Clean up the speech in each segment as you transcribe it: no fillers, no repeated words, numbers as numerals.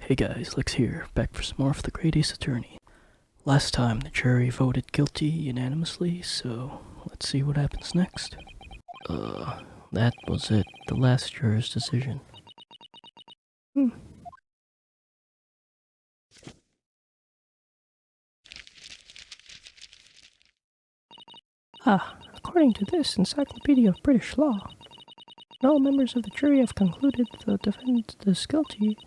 Hey guys, Lex here, back for some more of the Great Ace Attorney. Last time the jury voted guilty unanimously, so let's see what happens next. That was it, the last juror's decision. According to this Encyclopedia of British Law, when all members of the jury have concluded the defendant is guilty,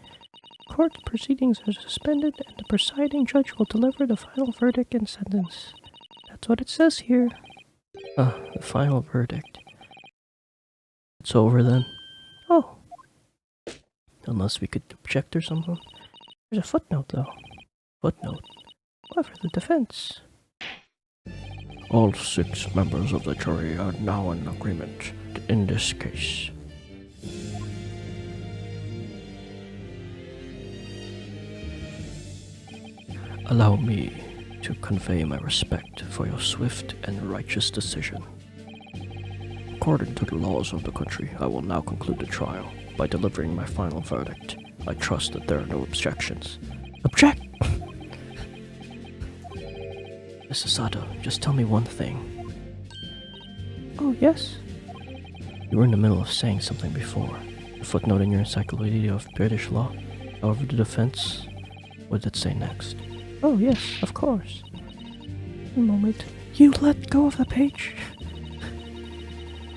court proceedings are suspended and the presiding judge will deliver the final verdict and sentence. That's what it says here. The final verdict. It's over then? Oh. Unless we could object or something. There's a footnote though. Footnote. However, the defense. All 6 members of the jury are now in agreement in this case. Allow me to convey my respect for your swift and righteous decision. According to the laws of the country, I will now conclude the trial by delivering my final verdict. I trust that there are no objections. Object! Mrs. Sato, just tell me one thing. Oh, yes? You were in the middle of saying something before. A footnote in your Encyclopedia of British Law. However, the defense... What did it say next? Oh, yes, of course. One moment. You let go of the page?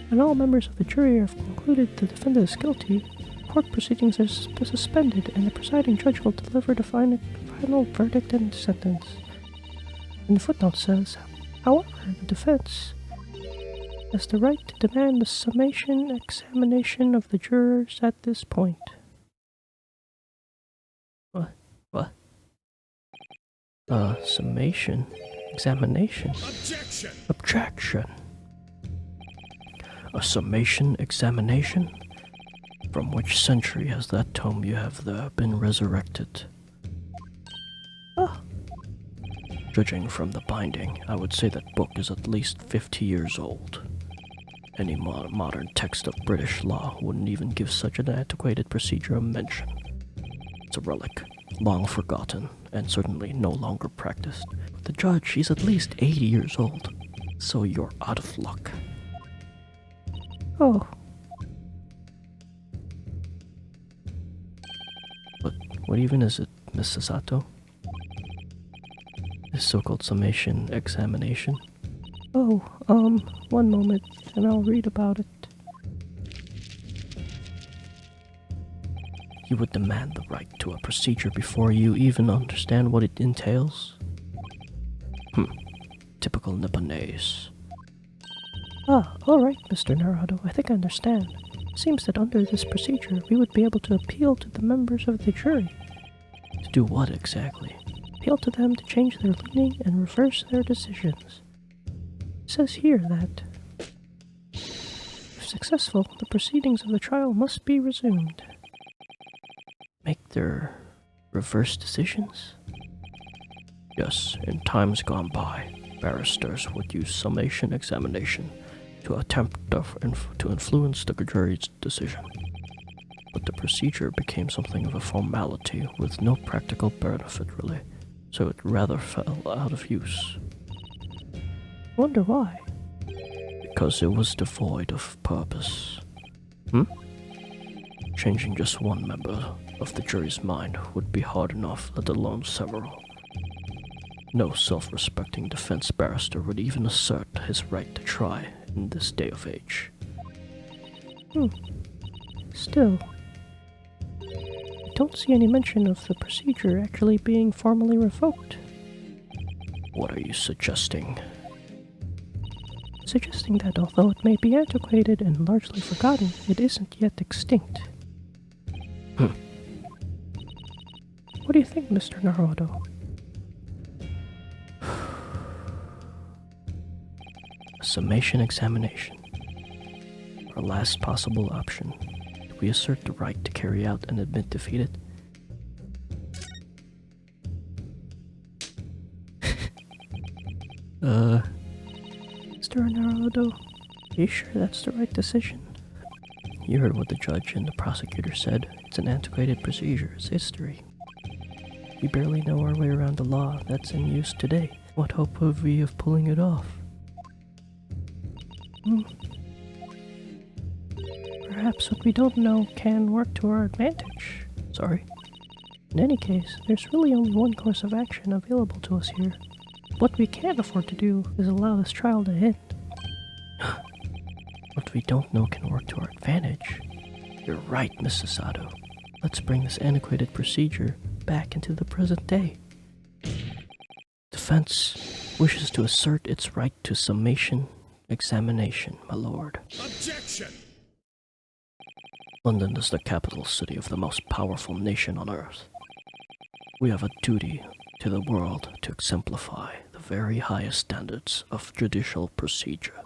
When all members of the jury have concluded the defendant is guilty, court proceedings are suspended and the presiding judge will deliver the final verdict and sentence. And the footnote says, however, the defense has the right to demand the summation examination of the jurors at this point. What? Summation examination? Objection! A summation examination? From which century has that tome you have there been resurrected? Judging from the binding, I would say that book is at least 50 years old. Any modern text of British law wouldn't even give such an antiquated procedure a mention. It's a relic, long forgotten, and certainly no longer practiced. But the judge, he's at least 80 years old, so you're out of luck. Oh. But what even is it, Mrs. Sato? This so-called summation examination? Oh, one moment, and I'll read about it. You would demand the right to a procedure before you even understand what it entails? Typical Nipponese. Alright, Mr. Naruto, I think I understand. It seems that under this procedure, we would be able to appeal to the members of the jury. To do what exactly? Appeal to them to change their leaning and reverse their decisions. It says here that, if successful, the proceedings of the trial must be resumed. Make their reverse decisions? Yes, in times gone by, barristers would use summation examination to attempt to influence the jury's decision. But the procedure became something of a formality with no practical benefit really, so it rather fell out of use. I wonder why. Because it was devoid of purpose. Changing just one member of the jury's mind would be hard enough, let alone several. No self-respecting defense barrister would even assert his right to try in this day of age. Still, I don't see any mention of the procedure actually being formally revoked. What are you suggesting? Suggesting that although it may be antiquated and largely forgotten, it isn't yet extinct. What do you think, Mr. Naruto? A summation examination. Our last possible option. Do we assert the right to carry out and admit defeated? Mr. Naruto, are you sure that's the right decision? You heard what the judge and the prosecutor said. It's an antiquated procedure. It's history. We barely know our way around the law that's in use today. What hope have we of pulling it off? Perhaps what we don't know can work to our advantage. Sorry. In any case, there's really only one course of action available to us here. What we can't afford to do is allow this trial to end. What we don't know can work to our advantage. You're right, Miss Sasato. Let's bring this antiquated procedure back into the present day. Defense wishes to assert its right to summation examination, my lord. Objection! London is the capital city of the most powerful nation on earth. We have a duty to the world to exemplify the very highest standards of judicial procedure.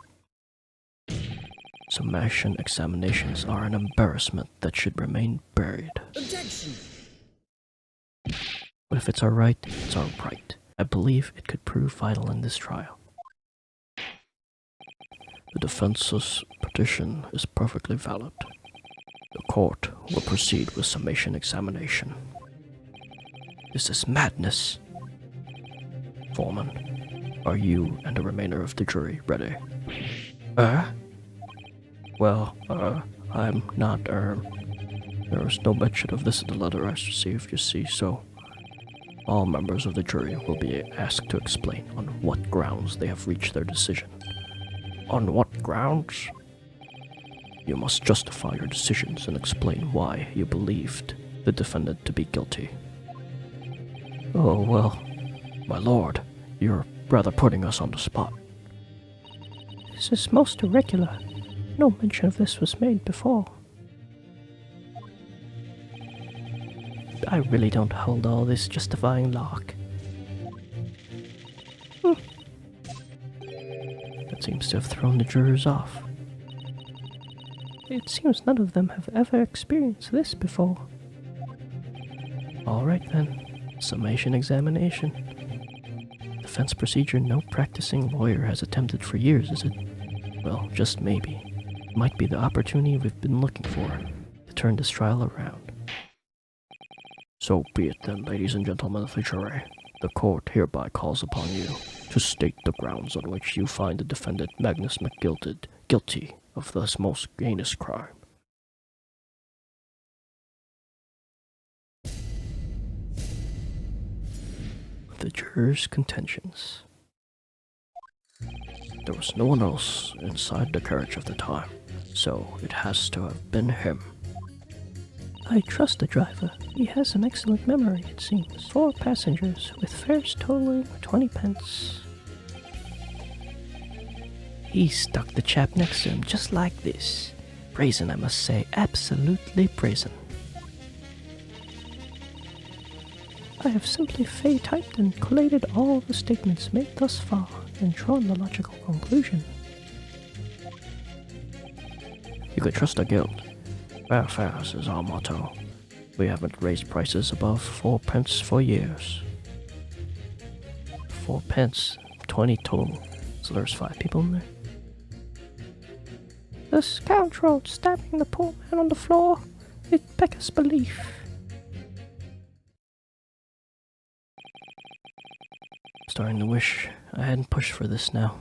Summation examinations are an embarrassment that should remain buried. Objection! But if it's our right, it's our right. I believe it could prove vital in this trial. The defense's petition is perfectly valid. The court will proceed with summation examination. This is madness. Foreman, are you and the remainder of the jury ready? Well, I'm not, there was no mention of this in the letter I received, you see, so all members of the jury will be asked to explain on what grounds they have reached their decision. On what grounds? You must justify your decisions and explain why you believed the defendant to be guilty. Oh, well, my lord, you're rather putting us on the spot. This is most irregular. No mention of this was made before. I really don't hold all this justifying luck. That seems to have thrown the jurors off. It seems none of them have ever experienced this before. Alright then, summation examination. Defense procedure no practicing lawyer has attempted for years, is it? Well, just maybe. It might be the opportunity we've been looking for to turn this trial around. So be it then, ladies and gentlemen of the jury. The court hereby calls upon you to state the grounds on which you find the defendant Magnus McGilted guilty of this most heinous crime. The jurors' contentions. There was no one else inside the carriage at the time, so it has to have been him. I trust the driver. He has an excellent memory, it seems. 4 passengers, with fares totaling 20 pence. He stuck the chap next to him just like this. Brazen, I must say. Absolutely brazen. I have simply typed and collated all the statements made thus far and drawn the logical conclusion. You could trust our guild. Fair fares is our motto. We haven't raised prices above 4 pence for years. 4 pence, 20 total. So there's 5 people in there. The scoundrel stabbing the poor man on the floor. It beggars belief. Starting to wish I hadn't pushed for this now.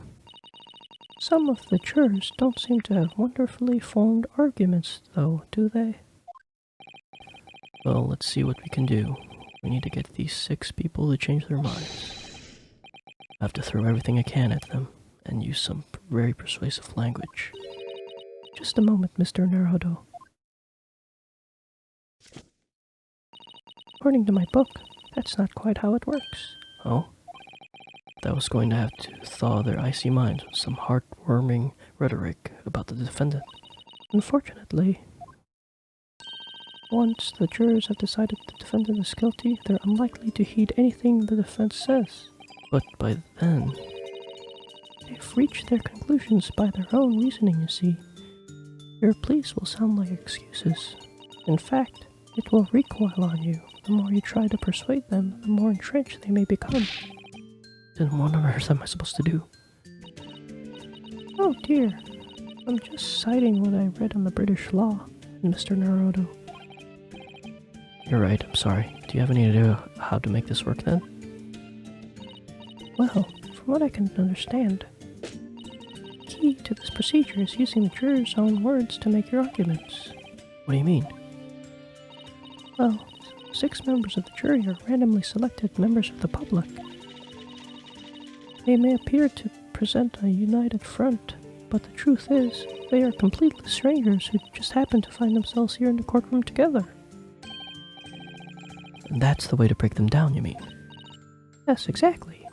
Some of the jurors don't seem to have wonderfully formed arguments, though, do they? Well, let's see what we can do. We need to get these 6 people to change their minds. I have to throw everything I can at them, and use some very persuasive language. Just a moment, Mr. Naruto. According to my book, that's not quite how it works. Oh? I was going to have to thaw their icy minds with some heartwarming rhetoric about the defendant. Unfortunately, once the jurors have decided the defendant is guilty, they're unlikely to heed anything the defense says. But by then, they've reached their conclusions by their own reasoning, you see. Your pleas will sound like excuses. In fact, it will recoil on you. The more you try to persuade them, the more entrenched they may become. Then what on earth am I supposed to do? Oh dear, I'm just citing what I read on the British law, Mr. Naruto. You're right, I'm sorry. Do you have any idea how to make this work then? Well, from what I can understand, the key to this procedure is using the jurors' own words to make your arguments. What do you mean? Well, 6 members of the jury are randomly selected members of the public. They may appear to present a united front, but the truth is, they are completely strangers who just happen to find themselves here in the courtroom together. And that's the way to break them down, you mean? Yes, exactly.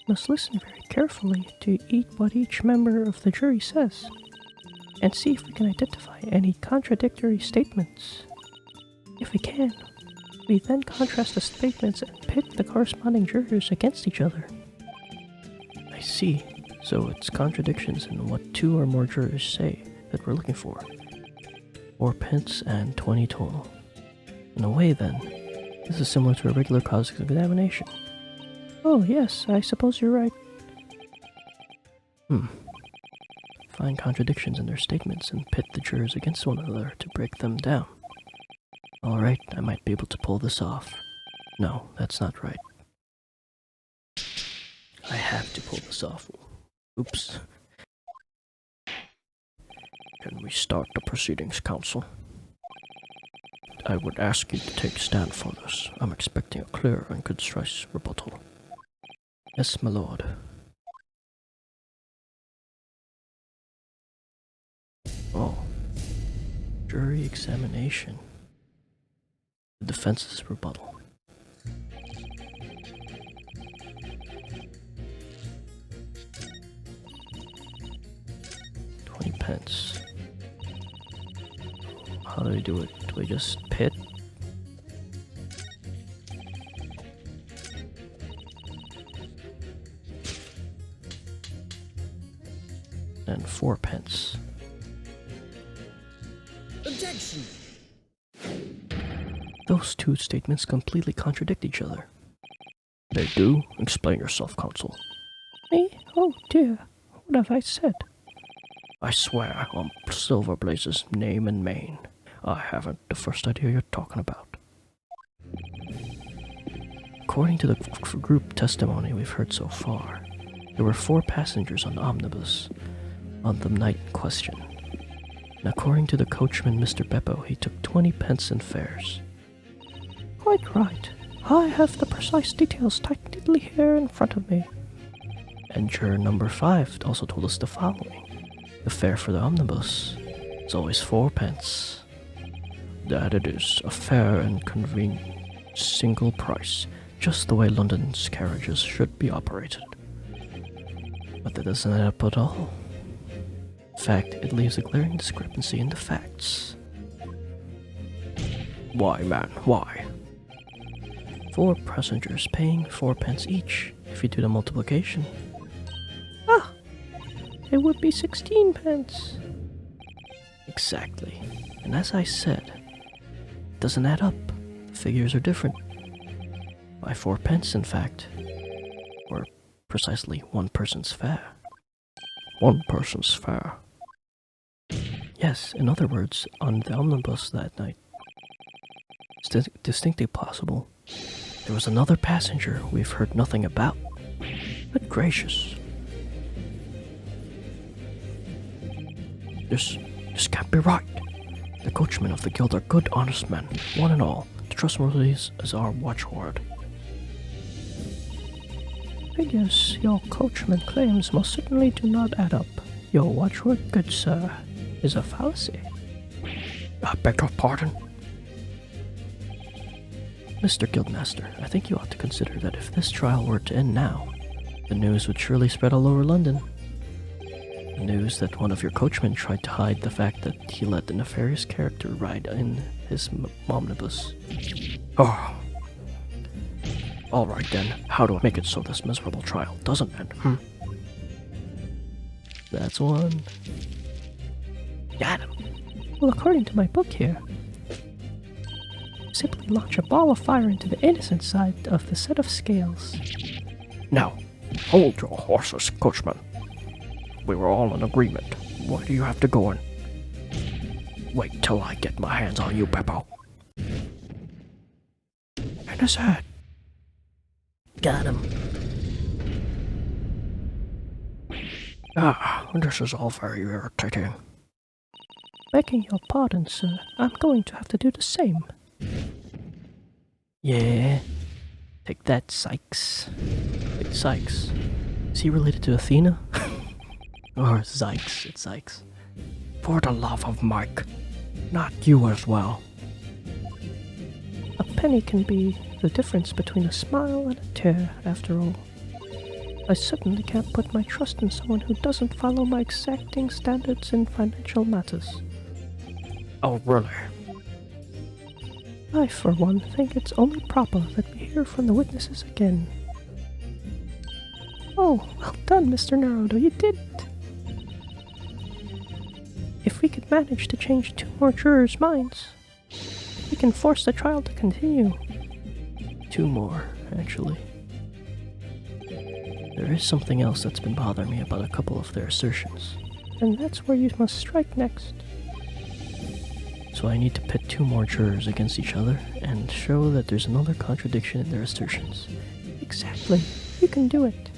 Must listen very carefully to what each member of the jury says, and see if we can identify any contradictory statements. If we can, we then contrast the statements and pit the corresponding jurors against each other. I see. So it's contradictions in what 2 or more jurors say that we're looking for. 4 pence and 20 total. In a way, then, this is similar to a regular cross-examination. Oh, yes, I suppose you're right. Find contradictions in their statements and pit the jurors against one another to break them down. Alright, I might be able to pull this off. No, that's not right. I have to pull this off. Oops. Can we start the proceedings, counsel? I would ask you to take stand for this. I'm expecting a clear and concise rebuttal. Yes, my lord. Oh. Jury examination. The defense's rebuttal. £20. How do we do it? Do we just pit? And 4 pence. Objection! Those 2 statements completely contradict each other. They do? Explain yourself, counsel. Me? Oh dear. What have I said? I swear on Silverblaze's name and mane, I haven't the first idea you're talking about. According to the group testimony we've heard so far, there were 4 passengers on the omnibus on the night in question. And according to the coachman, Mr. Beppo, he took 20 pence in fares. Quite right. I have the precise details tied neatly here in front of me. And juror number 5 also told us the following. The fare for the omnibus is always 4 pence. That it is a fair and convenient single price, just the way London's carriages should be operated. But that doesn't add up at all. In fact, it leaves a glaring discrepancy in the facts. Why, man, why? 4 passengers paying 4 pence each, if you do the multiplication. Ah! It would be 16 pence. Exactly. And as I said, it doesn't add up. The figures are different. By 4 pence, in fact. Or precisely 1 person's fare. 1 person's fare. Yes, in other words, on the omnibus that night, it's distinctly possible there was another passenger we've heard nothing about. Good gracious. This can't be right. The coachmen of the guild are good, honest men, one and all. The trustworthiness is our watchword. I guess your coachman claims most certainly do not add up. Your watchword, good sir, is a fallacy. I beg your pardon? Mr. Guildmaster, I think you ought to consider that if this trial were to end now, the news would surely spread all over London. The news that one of your coachmen tried to hide the fact that he let the nefarious character ride in his omnibus. Oh. Alright then, how do I make it so this miserable trial doesn't end, That's one. Got him. Well, according to my book here, simply launch a ball of fire into the innocent side of the set of scales. Now, hold your horses, coachman. We were all in agreement. Why do you have to go in? Wait till I get my hands on you, Beppo. In his head. Got him. This is all very irritating. Begging your pardon, sir. I'm going to have to do the same. Yeah. Take that, Sykes. Wait, Sykes. Is he related to Athena? Or Sykes? It's Sykes. For the love of Mike. Not you as well. A penny can be the difference between a smile and a tear, after all. I certainly can't put my trust in someone who doesn't follow my exacting standards in financial matters. Oh, really? I, for one, think it's only proper that we hear from the witnesses again. Oh, well done, Mr. Naruto, you did it! If we could manage to change 2 more jurors' minds, we can force the trial to continue. 2 more, actually. There is something else that's been bothering me about a couple of their assertions. And that's where you must strike next. So I need to pit 2 more jurors against each other and show that there's another contradiction in their assertions. Exactly. You can do it.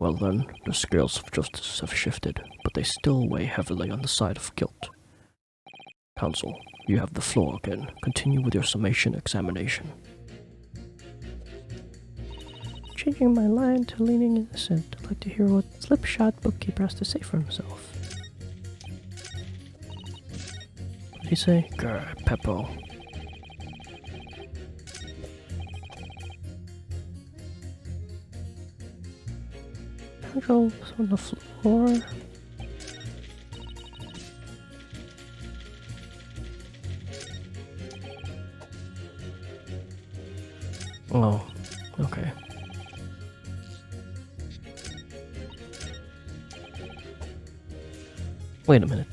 Well then, the scales of justice have shifted, but they still weigh heavily on the side of guilt. Counsel, you have the floor again. Continue with your summation examination. Changing my line to leaning innocent, I'd like to hear what Slipshod Bookkeeper has to say for himself. What did he say? Grr, Peppo. Controls on the floor. Oh, okay. Wait a minute.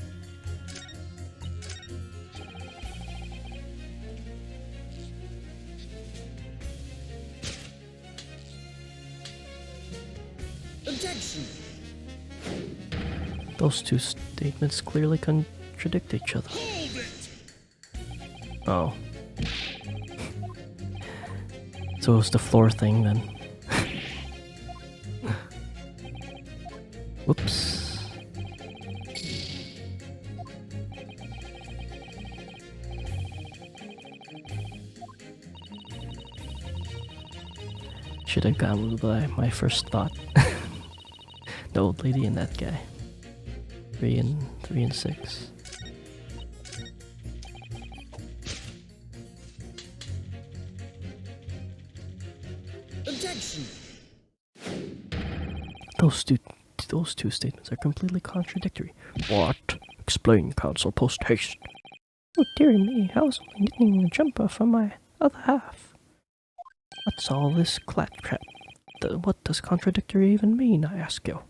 Objection. Those 2 statements clearly contradict each other. Hold it. Oh. So it was the floor thing then. Whoops. Should have gone by my first thought. The old lady and that guy. 3 and 6. Objection. Those two statements are completely contradictory. What? Explain, counsel, post haste. Oh dearie me, I was only knitting a jumper for my other half. What's all this claptrap? What does contradictory even mean, I ask you?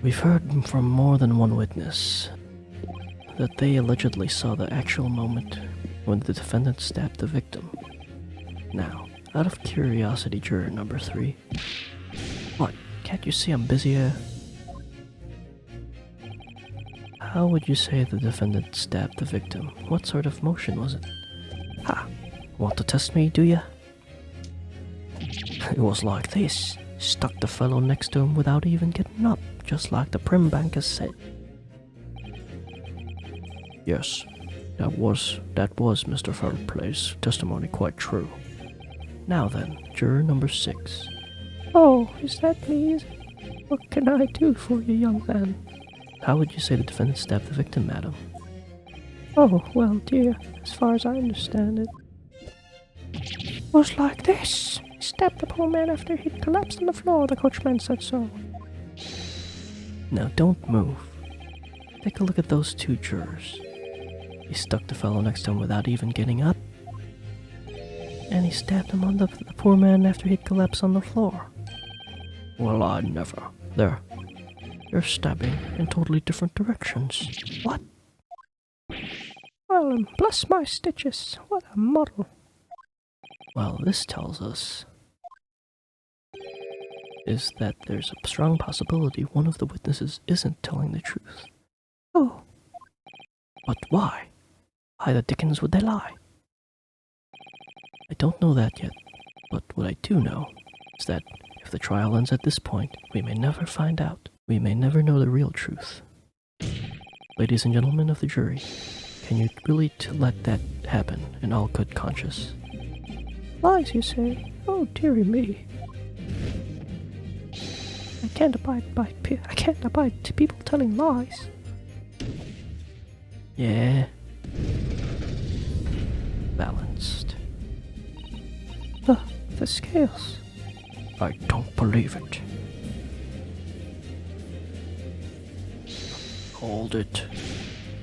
We've heard from more than one witness that they allegedly saw the actual moment when the defendant stabbed the victim. Now, out of curiosity, juror number 3. What? Can't you see I'm busy here? How would you say the defendant stabbed the victim? What sort of motion was it? Ha! Want to test me, do ya? It was like this. Stuck the fellow next to him without even getting up, just like the prim banker said. Yes, that was Mr. Fairplay's testimony quite true. Now then, juror number 6. Oh, is that me? What can I do for you, young man? How would you say the defendant stabbed the victim, madam? Oh, well, dear, as far as I understand it, was like this. He stabbed the poor man after he'd collapsed on the floor, the coachman said so. Now don't move. Take a look at those 2 jurors. He stuck the fellow next to him without even getting up. And he stabbed him on the poor man after he'd collapsed on the floor. Well, I never. They're stabbing in totally different directions. What? Well, bless my stitches. What a muddle. Well, this tells us is that there's a strong possibility one of the witnesses isn't telling the truth. Oh, But why? Why the dickens would they lie? I don't know that yet, but what I do know is that if the trial ends at this point, we may never find out. We may never know the real truth. Ladies and gentlemen of the jury, can you really let that happen in all good conscience? lies, you say? Oh, dearie me. I can't abide to people telling lies. Yeah. Balanced. The scales. I don't believe it. Hold it.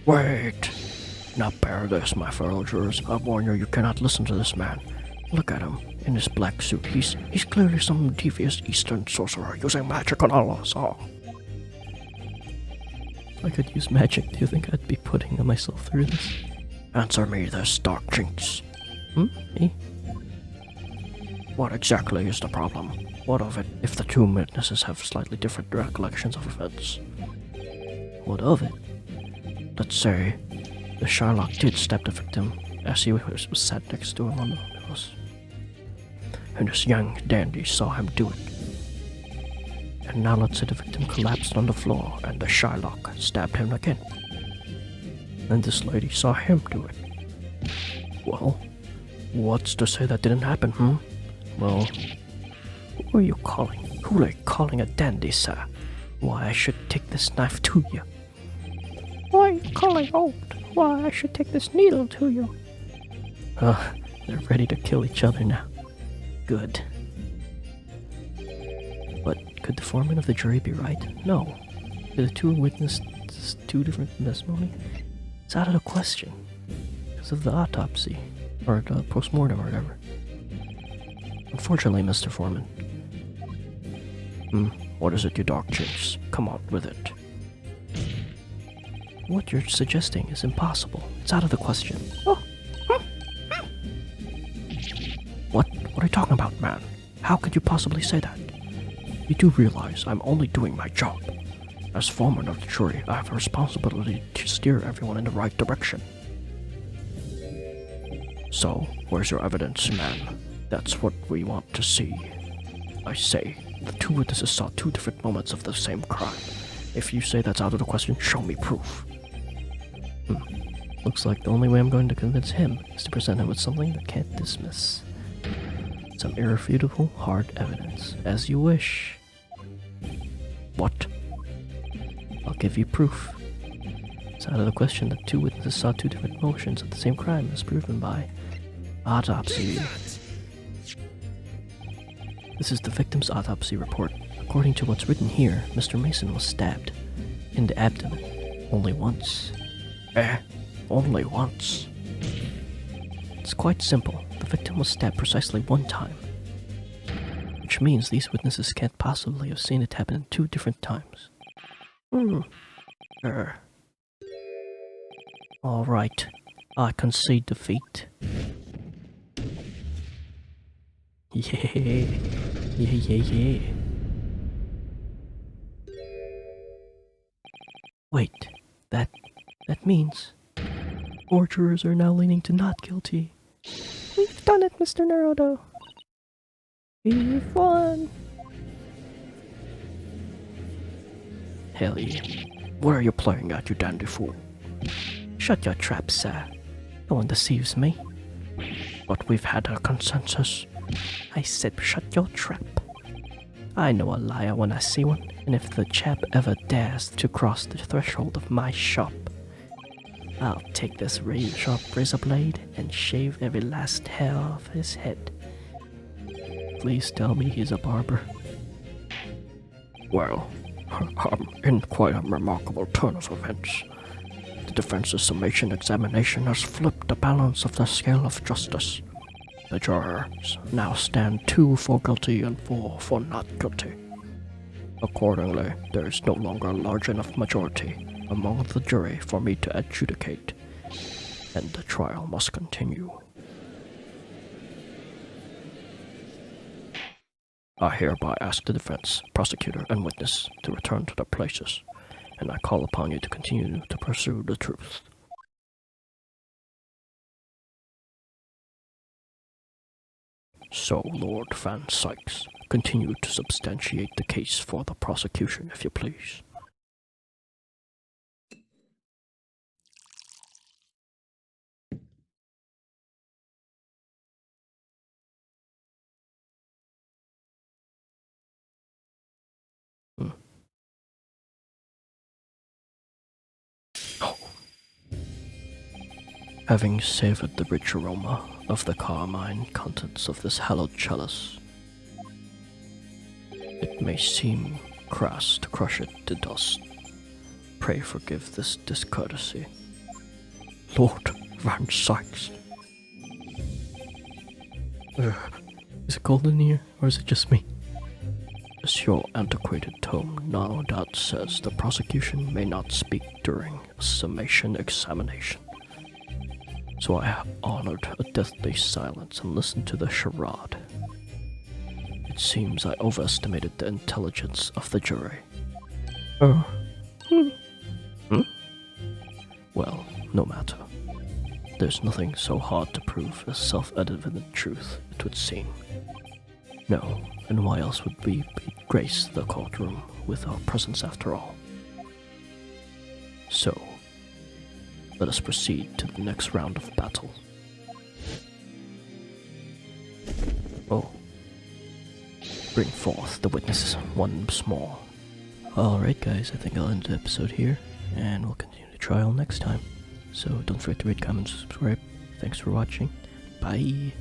Wait! Now bear this, my fellow jurors. I warn you, you cannot listen to this man. Look at him, in his black suit. He's clearly some devious Eastern sorcerer using magic on all of us all. If I could use magic, do you think I'd be putting myself through this? Answer me this, dark jinx. Me? What exactly is the problem? What of it if the two witnesses have slightly different recollections of events? What of it? Let's say the Shylock did stab the victim as he was sat next to him on the nose. And this young dandy saw him do it. And now let's say the victim collapsed on the floor and the Shylock stabbed him again. And this lady saw him do it. Well, what's to say that didn't happen, Well, who are you calling? Who are you calling a dandy, sir? Why, I should take this knife to you. Why are you calling old? Why, I should take this needle to you. They're ready to kill each other now. Good. But could the foreman of the jury be right? No. The two witnesses two different testimony? It's out of the question. Because of the autopsy. Or the post-mortem or whatever. Unfortunately, Mr. Foreman. What is it, you dark jinx? Come on with it. What you're suggesting is impossible. It's out of the question. Oh. What are you talking about, man? How could you possibly say that? You do realize I'm only doing my job. As foreman of the jury, I have a responsibility to steer everyone in the right direction. So, where's your evidence, man? That's what we want to see. I say, the two witnesses saw two different moments of the same crime. If you say that's out of the question, show me proof. Looks like the only way I'm going to convince him is to present him with something that can't dismiss. Some irrefutable, hard evidence. As you wish. What? I'll give you proof. It's out of the question that two witnesses saw two different motions of the same crime as proven by autopsy. This is the victim's autopsy report. According to what's written here, Mr. Mason was stabbed in the abdomen only once. Only once? It's quite simple. The victim was stabbed precisely one time. Which means these witnesses can't possibly have seen it happen 2 different times. Alright, I concede defeat. Yeah. Wait, that means 4 jurors are now leaning to not guilty. We've done it, Mr. Naruto. We've won. Hell yeah. What are you playing at, you dandy fool? Shut your trap, sir. No one deceives me. But we've had a consensus. I said shut your trap. I know a liar when I see one, and if the chap ever dares to cross the threshold of my shop, I'll take this sharp razor blade and shave every last hair off his head. Please tell me he's a barber. Well, in quite a remarkable turn of events, the defense's summation examination has flipped the balance of the scale of justice. The jurors now stand 2 for guilty and 4 for not guilty. Accordingly, there is no longer a large enough majority among the jury for me to adjudicate, and the trial must continue. I hereby ask the defense, prosecutor, and witness to return to their places, and I call upon you to continue to pursue the truth. So, Lord Van Sykes, continue to substantiate the case for the prosecution, if you please. Having savored the rich aroma of the carmine contents of this hallowed chalice, it may seem crass to crush it to dust. Pray forgive this discourtesy. Lord Van Sykes. Is it cold in here, or is it just me? As your antiquated tome no doubt says, the prosecution may not speak during a summation examination. So I honored a deathly silence and listened to the charade. It seems I overestimated the intelligence of the jury. Well, no matter. There's nothing so hard to prove as self-evident truth, it would seem. No, and why else would we grace the courtroom with our presence after all? So, let us proceed to the next round of battle. Oh. Bring forth the witnesses once more. Alright guys, I think I'll end the episode here, and we'll continue the trial next time. So don't forget to rate, comment, subscribe. Thanks for watching. Bye.